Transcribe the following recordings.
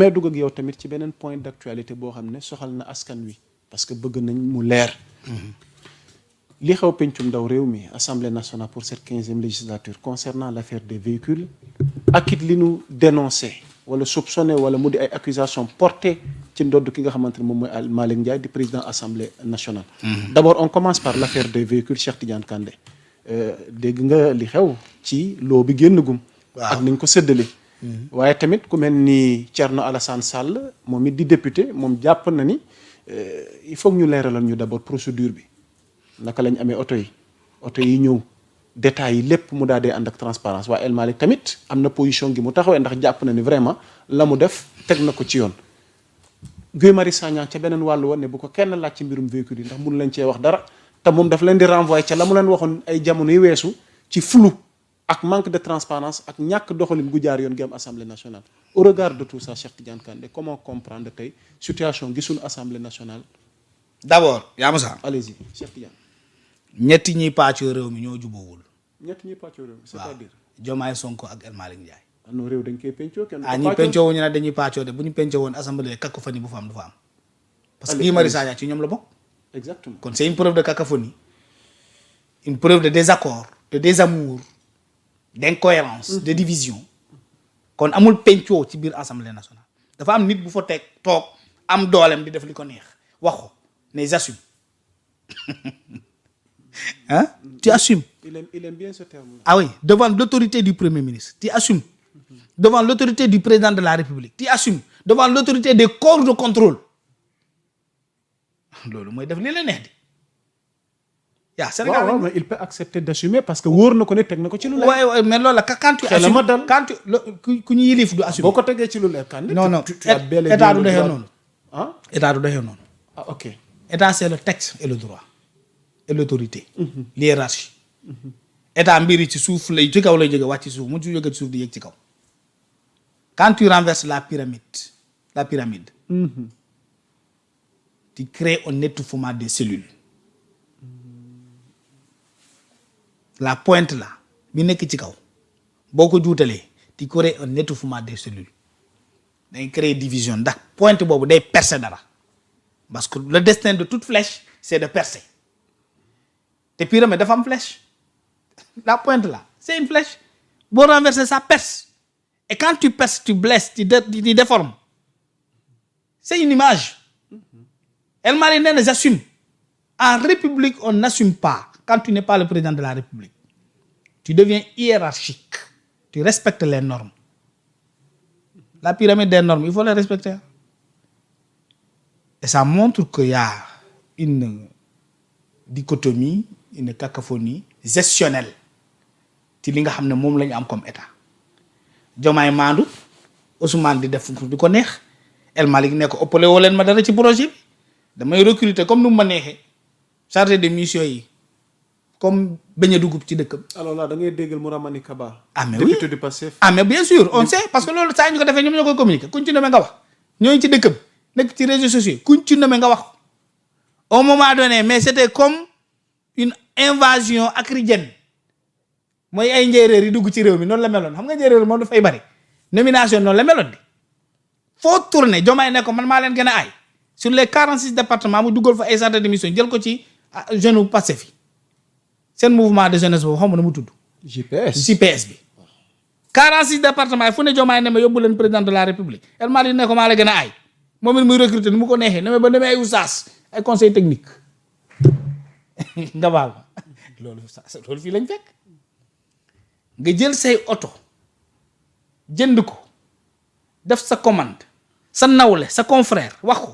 mais dugg ak yow tamit ci beneen point d'actualité boo xam ne soxal na askan wi parce que bëgg nañ mu leer. li xew pencum ndaw réew mi Assemblée nationale pour cette 15e législature concernant l'affaire des véhicules ak it li nu dénoncé wala soupçonné wala mu di ay accusations portées ci ndodd ki nga xamante ne moom mooy Malick Ndiaye di président Assemblée nationale. D'abord on commence par l'affaire des véhicules Cheikh Tidiane Kandé dégg nga li xew ci loo bi génn gum. ak niñ ko séddale. waaye tamit ku mel ni Thierno Alassane Sall moom it di député moom jàpp na ni il faut que ñu leeralal ñu d'abord procédure bi. naka lañ amee oto yi ñëw détails yi lépp mu daal dee ànd ak transparence waaye El Malick tamit am na position gi mu taxawee ndax jàpp na ni vraiment la mu def teg na ko ci yoon. Guy Marius Sagna ca beneen wàllu woon ne bu ko kenn laaj ci mbirum véhicule yi ndax mun lañ cee wax dara te moom daf leen di renvoyer ca la mu leen waxoon ay jamono yu weesu ci flou ak manque de transparence ak ñàkk doxalin gu jaar yoon gi am Assemblée nationale. Au regard de tout ça Cheikh Tidiane Kandé comment comprendre tey situation gisul Assemblée nationale. D'abord yaa Moussa. allez-y Cheikh Tidiane. ñetti ñiy pàccoo réew mi ñoo jubóowul. ñetti ñiy pàccoo réew mi c'est-à-dire. Diomaye Sonko ak El Malick Ndiaye. non réew dañ koy pencoo kenn. ñi pencoo wu ñu ne dañuy pàccoo de bu ñu pencoo woon assemblée cacophonie bu fa am du fa am. parce que Guy Marius Sagna ci ñoom la bokk. exactement kon c'est une preuve de cacophonie une preuve de désaccord de désamour d'incohérence de division kon amul pencoo ci biir assemblée nationale dafa am nit bu fa teg toog am dooleem di def li ko neex wax ko ne j'assume hein tu assumes. il aime bien ce terme. Ah oui, devant l'autorité du Premier ministre, tu assumes. Devant l'autorité du président de la République, tu assumes. Devant l'autorité des corps de contrôle. loolu mooy def li la neex di. yaa Sénégal waaw mais il peut accepter d'assumer parce que wóor na ko ne teg na ko ci lu leer. waaye mais loolu la quand tu assumes quand tu ku ñu yilif du assumer. boo ko tegee ci lu leer kan. non état du doxee noonu. ah état du doxee noonu. ah ok. état c'est le texte et le droit et l'autorité. l'hiérarchie. état mbir yi ci suuf lay ci kaw lay jóge wàcc ci suuf mu ci jóge ci suuf di yéeg ci kaw. quand tu renverses la pyramide. tu crées un étouffement des cellules. la pointe là bi nekk ci kaw boo ko juutalee tu crées un étouffement des cellules day créer division ndax pointe boobu day percer dara parce que le destin de toute flèche c'est de percer te pyramide dafa am flèche la pointe là c'est une flèche boo renverser ça perce et quand tu perces tu blesses tu déformes c'est une image. El Malick nee na j'assume en république on n'assume pas. Quand tu n'es pas le président de la République, tu deviens hiérarchique. Tu respectes les normes. La pyramide des normes, il faut les respecter. Et ça montre qu'il y a une dichotomie, une cacophonie gestionnelle. ci li nga xam ne moom la ñu am comme état. Diomaye maandu Ousmane di def di ko neex El Malick ne ko ëppale woo leen ma dara ci projet bi damay recruter comme nu mu ma neexee chargé de mission yi. comme bañ a dugub ci dëkkam. alors là da ngay déggal Mouramani Kaba. ah mais oui député du Pastef. ah mais bien sûr on sait parce que loolu saa ñu ko defee ñoom ñoo koy communiquer kuñ ci nommé nga wax ñooñu ci dëkkam nekk ci réseaux sociaux kuñ ci nommé nga wax au moment donné mais c'était comme une invasion acridienne mooy ay njéeréer yi dugg ci réew mi noonu la meloon xam nga njéeréer moom dafay bari nomination noonu la meloon di foo tourné Diomaye ne ko man maa leen gën a aay sur les 46 départements mu duggal fa ay centres de mission jël ko ci jeune Pastef yi seen mouvement de jeunesse boobu xam nga nu mu tudd. JPS bi. 46 départements yi fu ne Diomaye ne ma yóbbu leen président de la République El Malick ne ko maa la gën a aay moom it muy recruter ni mu ko neexee ne ba demee ay oustaz ay conseil technique nga baal ma loolu fii lañ fekk nga jël say oto jënd ko def sa commande sa nawle sa confrère wax ko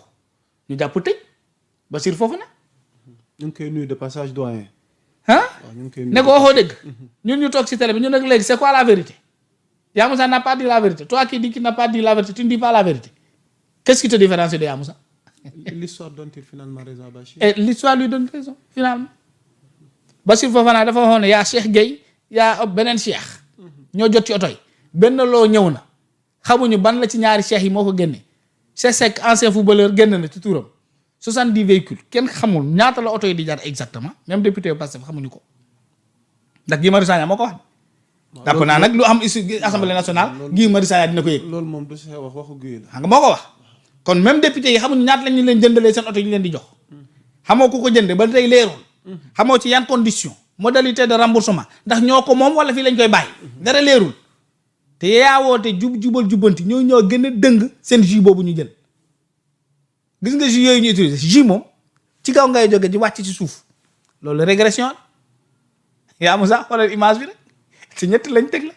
ñu jàpp tëj Bassir Fofana. ñu ngi koy nuyu de passage doyen. ne ko waxoo dëgg ñun ñu toog ci télé bi ñu nag léegi c'est quoi la vérité Yaa Moussa n'a pas dit la vérité toi qui dis qu'il n'a pas dit la vérité tu ne dis pas la vérité qu'est-ce qui te différencie de Yaa Moussa. l'histoire donne-t-il finalement raison à Bachir. et l'histoire lui donne raison finalement Bassir Fofana dafa waxoon ne yaa Cheikh Gueye yaa beneen Cheikh ñoo jot ci oto yi benn loo ñëw na xamuñu ban la ci ñaari Cheikh yi moo ko génne c'est sec ancien footballeur génn na ci turam 70 véhicules kenn xamul ñaata la oto yi di jar exactement même député Pastef xamuñu ko ndax Guy Marius Sagna moo ko wax d'accord naa nag lu am ici assemblée nationale Guy Marius Sagna dina ko yëg. loolu moom du see wax waxu Guy la. xam nga moo ko wax kon même député yi xamuñu ñaata lañu leen jëndalee seen oto yi ñu leen di jox xamoo ku ko jënde ba tey leerul xamoo ci yan condition modalité de remboursement ndax ñoo ko moom wala fii lañ koy bàyyi dara leerul te yaa woote jubal jubbanti ñoo gën a dëng seen jus boobu ñu jël gis nga jus yooyu ñu utiliser jus moom ci kaw ngay jóge di wàcc ci suuf loolu régression yaa mu sax xoolal image bi rek ci ñett lañ teg la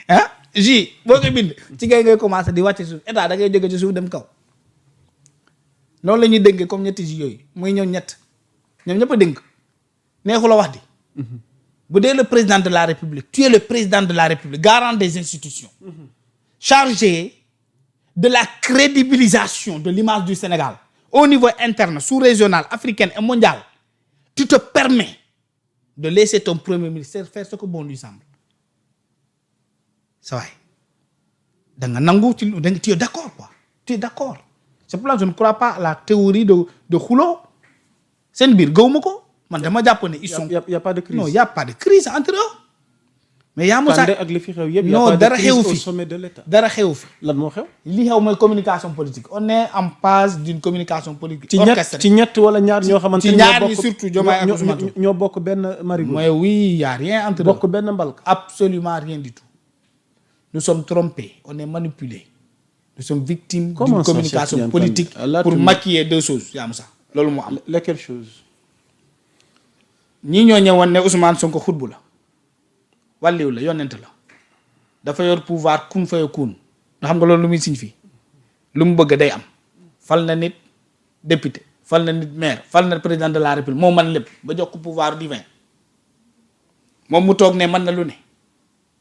ah jus boo koy bind ci ngay commencé di wàcc ci suuf état da ngay jóge ci suuf dem kaw noonu la ñuy dénkee comme ñetti jus yooyu muy ñëw ñett ñoom ñëpp a dénk neexu la wax di bu dee le président de la république tu es le président de la république garant des institutions chargé de la crédibilisation de l'image du Sénégal au niveau interne sous-régional africain et mondial tu te permets de laisser ton premier ministre faire ce que bon lui semble ça va da nga nangu ci da nga tu es d'accord quoi tu es d'accord c'est pour ça que je ne crois pas à la théorie de Khoulot seen biir gëwuma ko man dama jàpp ne ils sont y a pas de crise. non y a pas de crise entre eux mais yaa Moussa Kandé ak li fi xew yëpp. non dara xewu fi au sommet de l'État. dara xewu fi lan moo xew. li xew mooy communication politique on est en phase d'une communication politique ci ñett wala ñaar ñoo xamante ci ñaar ñi surtout Diomaye ak Ousmane Sonko ñoo bokk benn marigot. mooy oui y a rien entre eux bokk benn mbalk. absolument rien du tout nous sommes trompés on est manipulés nous sommes victimes Comment d'une ça, communication Cheikh politique Tidiane Kandé? pour maquiller deux choses yaa Moussa loolu moo am lesquelles choses. ñii ñoo ñëwoon ne Ousmane Sonko xutbu la wàlliw la yonent la dafa yor pouvoir kun fayo kun nga xam nga loolu lu muy signifie lu mu bëgg day am fal na nit député fal na nit maire fal na président de la république moo man lépp ba jox ko pouvoir divin moom mu toog ne mën na lu ne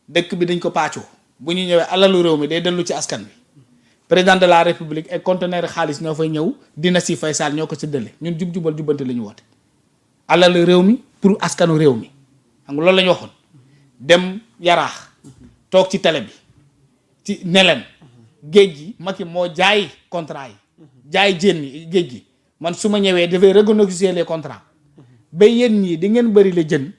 dëkk bi dañ ko pàccoo bu ñu ñëwee alalu réew mi day dellu ci askan bi président de la république ay conteneur xaalis ñoo fay ñëw dina si fay saal ñoo ko séddale ñun jub-jubal jubbante la ñu woote alalu réew mi pour askanu réew mi xam nga loolu la ñu waxoon dem yaraax toog ci télé bi ci ne leen géej gi Macky moo jaay contrat yi jaay jën yi géej gi man su ma ñëwee dafay renégocier les contrats ba yéen ñii di ngeen bëri la jën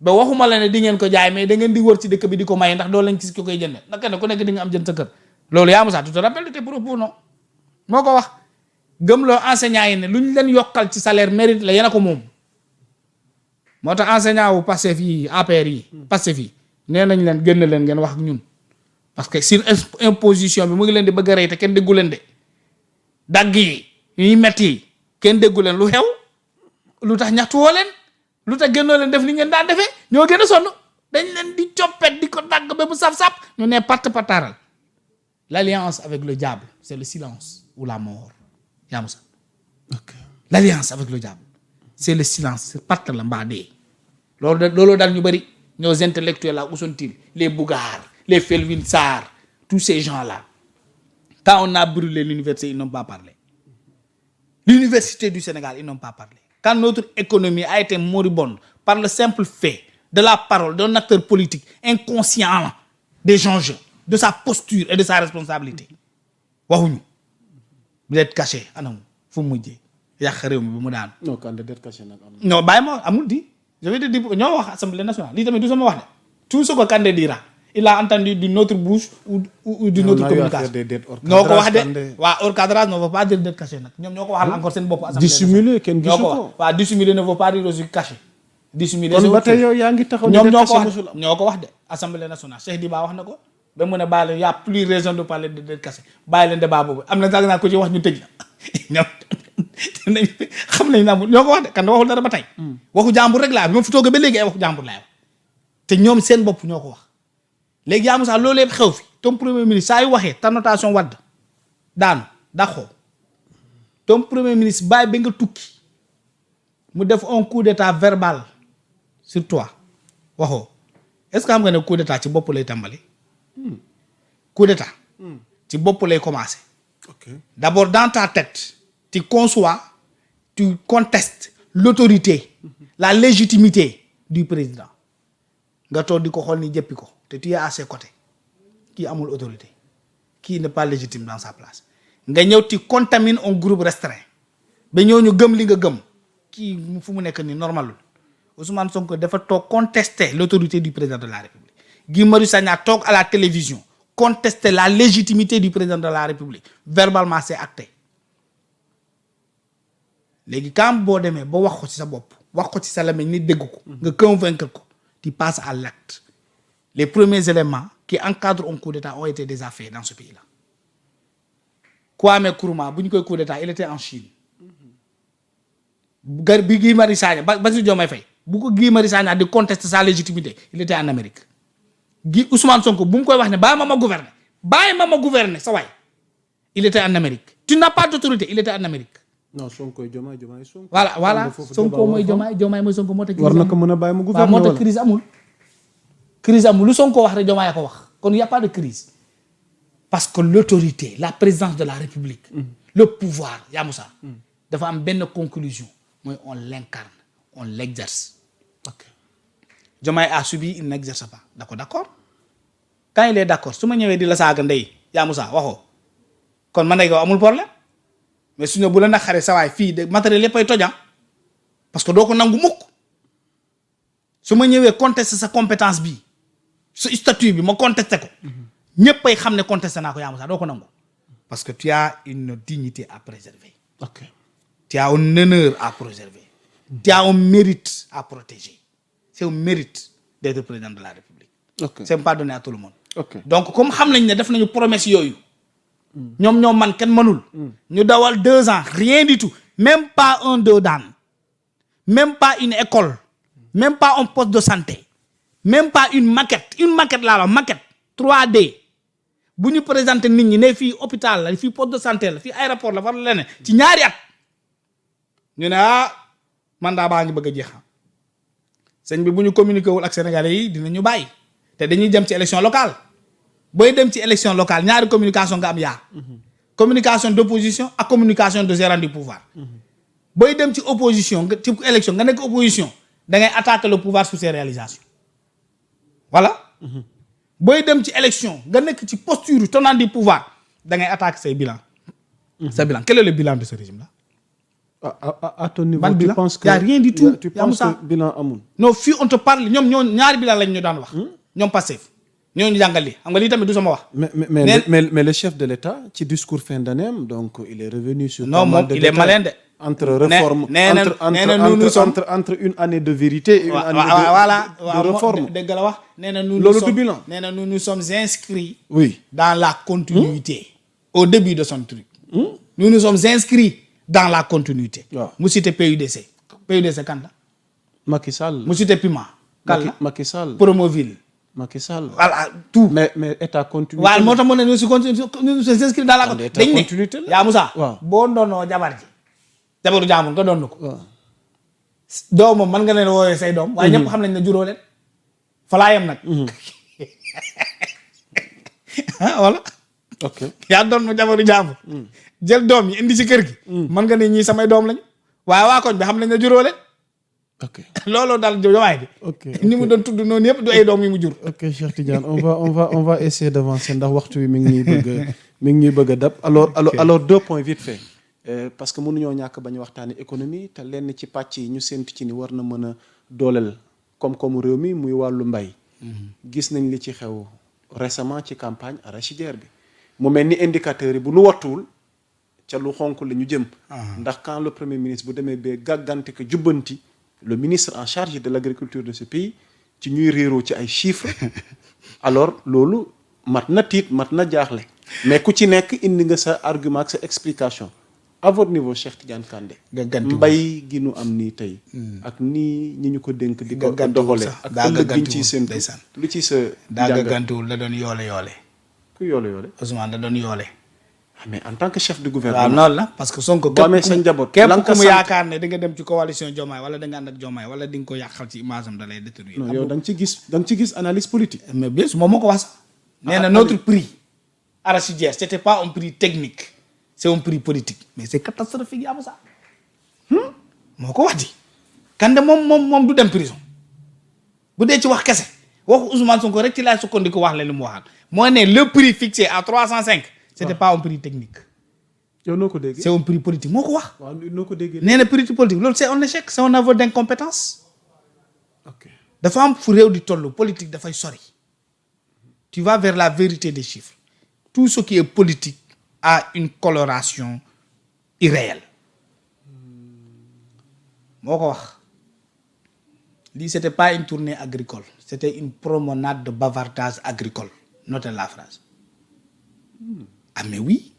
ba waxuma la ne di ngeen ko jaay mais da ngeen di wër ci dëkk bi di ko maye ndax doo leen gis ki koy jënd naka ne ku nekk di nga am jën sa kër loolu yaa Moussa tu te rappelles de tes propos non moo ko wax gëmloo enseignant yi ne lu ñu leen yokkal ci salaire mérite la yéen a ko moom moo tax enseignant wu Pastef yi APR yi Pastef yi nee nañ leen génn leen ngeen wax ak ñun parce que sur imposition bi mu ngi leen di bëgg a rey te kenn déggu leen de dagg yi ñuy metti yi kenn déggu leen lu xew lu tax ñaxtu woo leen lu tax génnoo leen def li ngeen daan defee ñoo gën a sonn dañ leen di coppet di ko dagg ba mu saf-sap ñu ne pataaral l'alliance avec le diable c'est le silence ou la mort yaa Moussa l'alliance avec le diable c'est le silence c'est patt la mbaa dee loolu daal ñu bëri nos intellectuels là où sont-ils les Bougard les Felwine Sarr tous ces gens là quand on a brûlé l'université ils n'ont pas parlé l'université du Sénégal ils n'ont pas parlé quand notre économie a été moribonde par le simple fait de la parole d'un acteur politique inconscient des enjeux de sa posture et de sa responsabilité waxuñu d'être caché anam fu mu mujjee yàq réew mi ba mu daanu. non quand d'être caché nag am non bàyyi ma amul di je vais te dire ñoo wax assemblée nationale lii tamit du sama wax de tout ce que Kandé dira il a entendu d'une autre bouche ou d'une autre communication ñoo ko wax de waa hors cadrage ne veut pas dire d'être caché nag ñoom ñoo ko waxal encore seen bopp assemblée dissimuler kenn gisu ko waaw dissimuler ne veut pas dire aussi caché dissimuler kon ba tey yow yaa ngi taxaw ñoom ñoo ko wax de assemblée nationale Cheikh Diba wax na ko ba mu ne bàyyi leen y a plus raison de parler d'être caché bàyyi leen débat boobu am na sax naa ko ci wax ñu tëj la ñoom xam nañ naa ñoo ko wax de kan waxul dara ba tey waxu jàmbur rek laa bi ma fi toogee ba léegi ay waxu jàmbur laay wax te ñoom seen bopp ñoo ko wax léegi yaa Moussa loolu yëpp xew fi ton premier ministre saa yu waxee ta notation wadd daanu daxoo ton premier ministre bàyyi ba nga tukki mu def un coup d'état verbal sur toi waxoo est-ce que xam nga ne coup d'état ci bopp lay tàmbali coup d'état ci bopp lay commencer d'abord dans ta tête tu conçois tu contestes l'autorité la légitimité du président nga toog di ko xool ni jëppi ko te tu es à ses côtés kii amul autorité kii n'est pas légitime dans sa place nga ñëw tu contamines un groupe restreint ba ñëw ñu gëm li nga gëm kii fu mu nekk nii normalul Ousmane Sonko dafa toog contester l'autorité du président de la République. Guy Marius Sagna toog à la télévision contester la légitimité du président de la République. Verbalement c'est acté. léegi quand boo demee ba wax ko ci sa bopp wax ko ci sa lamiñ ni dégg ko. nga convaincre ko tu passes à l'acte. Les premiers éléments qui encadrent un coup d'état ont été déjà faits dans ce pays-là. Kwame Nkrumah bu ñu koy coup d'état il était en Chine. bi Guy Marius Sagna Bassirou Diomaye Faye bu ko Guy Marius Sagna di contester sa légitimité il était en Amérique. Ousmane Sonko bu mu koy wax ne bàyyi ma ma gouverner sa waay il était en Amérique. Tu n'as pas d'autorité il était en Amérique. non Sonko Diomaye Sonko. voilà Sonko mooy Diomaye mooy Sonko moo tax. war na ko mën a bàyyi mu gouverner moo tax crise amul. crise amul lu Sonko wax rek Diomaye ko wax kon y a pas de crise parce que l'autorité la présidence de la République. le pouvoir yaa Moussa. dafa am benn conclusion mooy on l'incarne on l'exerce. ok Diomaye a subi il n'exerce pas d'accord quand il est d'accord su ma ñëwee di la saaga ndey yaa Moussa waxoo kon man day ko amul problème mais su ñu bu la naqaree sa waay fii de matériel yëpp ay tojam parce que doo ko nangu mukk su ma ñëwee contester sa compétence bi sa statut bi ma contester ko ñëpp ay xam ne contester naa ko yaa Moussa doo ko nangu parce que tu as une dignité à préserver. ok tu as un honneur à préserver. tu as un mérite à protéger. c'est un mérite d'être président de la République. ok c'est pas donné à tout le monde. ok donc comme xam nañ ne def nañu promesse yooyu. ñoom man kenn mënul. ñu dawal 2 ans rien du tout même pas un doodaan même pas une école même pas un poste de santé même pas une maquette laa la maquette 3D bu ñu présenter nit ñi ne fii hôpital la fii poste de santé la fii aéroport la war la leneen ci ñaari at ñu ne mandat baa ngi bëgg a jeexam sëñ bi bu ñu communiqué wul ak sénégalais yi dinañu bàyyi te dañuy dem ci élection locale. booy dem ci élection locale ñaari communication nga am communication d'opposition ak communication de gérant du pouvoir. booy dem ci opposition nga ci élection nga nekk opposition da ngay attaquer le pouvoir sur ses réalisations voilà. booy dem ci élection nga nekk ci posture tenant du pouvoir da ngay attaquer say bilan. sa bilan quel est le bilan de ce régime là. à ton niveau tu penses que y a rien du tout. tu penses que bilan amul. non fii on te parle ñoom ñaari bilan lañ ñu daan wax. ñoom Pastef ñooñu jàngal lii xam nga lii tamit du sama wax. mais le chef de l'État ci discours fin d'année am donc il est revenu sur. non moom il est malin de. entre réforme entre une année de vérité et une année de réforme. dëgg la wax nee na loolu du bilan. nee na nous sommes inscrits. oui dans la continuité. au début de son truc. nous nous sommes inscrits dans la continuité. waaw mu cité PUDC kan la. Macky Sall. mu cité Puma. kan la Macky Sall. Promoville. Macky Sall. voilà tout. mais état continuité. waaw moo tax mu ne nous sommes inscrits dans la continuité. dañ ne yaa Moussa. waaw boo doonoo jabaru jaamur nga doon ko. waaw doomam mën nga leen woowee say doom. waaye ñëpp xam nañ ne juróo leen. fa laa yem nag. voilà. ok yaa doon jabaru jaamur. jël doom yi indi ci kër gi. mën nga ne ñii samay doom lañu. waaye waa koñ bi xam nañ ne juróo leen. ok looloo daal Diomaye bi. ok ni mu doon tudd noonu yëpp du ay doom yi mu jur. ok Cheikh Tidiane on va essayer d'avancer ndax waxtu wi mi ngi ñuy bëgg a dab. alors 2 points vite fait. parce que mënuñoo ñàkk ba ñu waxtaanee économie te lenn ci pàcc yi ñu séntu ci ni war na mën a dooleel koom-koomu réew mi muy wàllu mbay. gis nañ li ci xew récemment ci campagne arachidière bi mu mel ni indicateurs yi bu lu wattuwul ca lu xonk la ñu jëm. ndax quand le premier ministre bu demee ba gàggante ko jubbanti le ministre en charge de l'agriculture de ce pays ci ñuy réeroo ci ay chiffres alors loolu mat na tiit mat na jaaxle mais ku ci nekk indi nga sa argument ak sa explication. à votre niveau Cheikh Tidiane Kandé. mbay gi nu am nii tey. ak nii ñi ñu ko dénk di ko doxalee. ak ëllëg gi ñu ciy séntu lu ci sa. daa gàggantuwul da doon yoole. ku yoole. Ousmane da doon yoole. mais en tant que chef du gouvernement. waaw noonu la parce que Sonko. boo amee sa njaboot képp ku mu yaakaar ne da nga dem ci coalition Diomaye wala da nga ànd ak Diomaye wala di nga ko yàqal ci image am da lay détruire. non yow da nga ci gis analyse politique. mais bien sûr moom moo ko wax sax. nee na notre prix arachidière c'était pas un prix technique. c'est un prix politique mais c'est catastrophique yaa Moussa. moo ko wax di. Kandé moom du dem prison bu dee ci wax kese waxu Ousmane Sonko rek ci laay sukkandiku wax la li mu waxaat moo ne le prix fixé à 305. c'était pas un prix technique. yow noo ko déggee c'est un prix politique moo ko wax. waaw noo ko déggee. nee na prix politique loolu c'est un échec c'est un aveu d'incompétence. ok dafa am fu réew di toll politique dafay sori tu vas vers la vérité des chiffres tout ce qui est politique a une coloration irréelle moo ko wax lii c'était pas une tournée agricole c'était une promenade de bavardage agricole notez la phrase ah mais oui